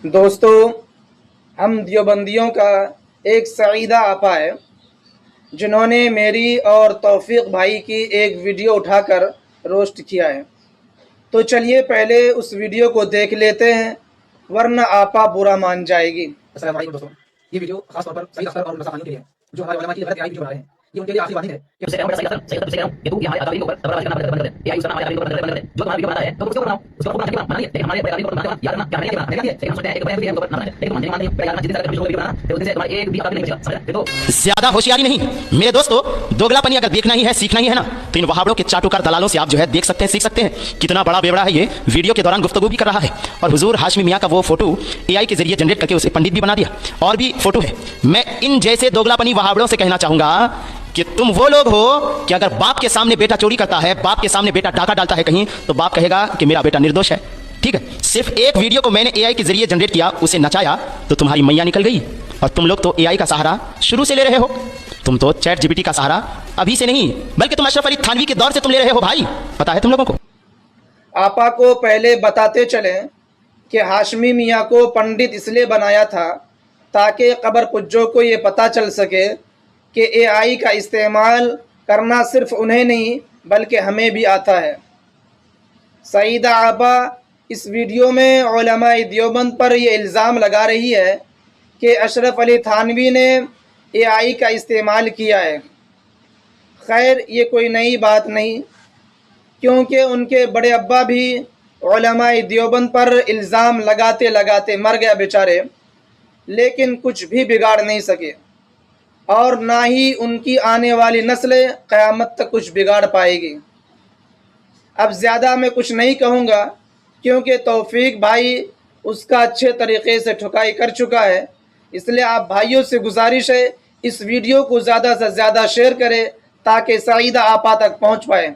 दोस्तों, हम देवबंदियों का एक सईदा आपा है जिन्होंने मेरी और तौफीक भाई की एक वीडियो उठाकर रोस्ट किया है। तो चलिए पहले उस वीडियो को देख लेते हैं, वरना आपा बुरा मान जाएगी। अस्सलाम वालेकुम दोस्तों, ये वीडियो खास तौर पर सईद अख्तर और रज़ा खानी के लिए है जो हमारे उलमा की गलत वीडियो बना रहे हैं। ये उनके लिए आखिरी वार्निंग है कि सईद अख्तर ये तू हमारे अकादमी के ऊपर तबरा करना बंद कर दे। या उसका हमारे अकादमी के ऊपर बंद कर दे। जो तुम्हारा वीडियो बनाता है तो उसको बनाओ, उसको बनाना चाहिए बनाना लेकिन हमारे अकादमी के ऊपर बनाते यार ना क्या नहीं बनाना लेकिन हम सोचते हैं एक बार वीडियो ऊपर बनाना है लेकिन मानने यार ना जितने सारे वीडियो बनाना फिर उससे तुम्हारा एक भी अकादमी नहीं बचेगा। समझ देखो, ज्यादा होशियारी नहीं मेरे दोस्तों, दोगलापनी अगर देखना ही है, सीखना ही है ना, तो इन वहाबड़ों के चाटुकार दलालों से आप जो है देख सकते हैं, सीख सकते हैं। कितना बड़ा बेवड़ा है ये, वीडियो के दौरान गुफ्तगू भी कर रहा है और हुजूर हाशमी मियां का वो फोटो एआई के जरिए जनरेट करके उसे पंडित भी बना दिया और भी फोटो है। मैं इन जैसे दोगलापनी वहाबड़ों से कहना चाहूंगा कि तुम वो लोग हो कि अगर बाप के सामने बेटा चोरी करता है, बाप के सामने बेटा डाका डालता है कहीं, तो बाप कहेगा कि मेरा बेटा निर्दोष है। ठीक है, सिर्फ एक वीडियो को मैंने एआई के जरिए जनरेट किया, उसे नचाया, तो तुम्हारी मैया निकल गई। और तुम लोग तो एआई का सहारा शुरू से ले रहे हो। तुम तो चैट जीपीटी का सहारा अभी से नहीं, बल्कि तुम अशरफ अली थानवी के दौर से तुम ले रहे हो भाई, पता है तुम लोगों को। आपा को पहले बताते चलें कि हाशमी मियाँ को पंडित इसलिए बनाया था ताकि कब्र पुज्जों को ये पता चल सके कि एआई का इस्तेमाल करना सिर्फ उन्हें नहीं बल्कि हमें भी आता है। सईदा आपा इस वीडियो में उलमाए देवबंद पर यह इल्ज़ाम लगा रही है कि अशरफ अली थानवी ने एआई का इस्तेमाल किया है। खैर, ये कोई नई बात नहीं, क्योंकि उनके बड़े अब्बा भी उलमाए देवबंद पर इल्ज़ाम लगाते लगाते मर गया बेचारे, लेकिन कुछ भी बिगाड़ नहीं सके और ना ही उनकी आने वाली नस्लें क़यामत तक कुछ बिगाड़ पाएगी। अब ज़्यादा मैं कुछ नहीं कहूँगा क्योंकि तौफीक भाई उसका अच्छे तरीक़े से ठुकाई कर चुका है। इसलिए आप भाइयों से गुजारिश है, इस वीडियो को ज़्यादा से ज़्यादा शेयर करें ताकि सईदा आपा तक पहुँच पाए।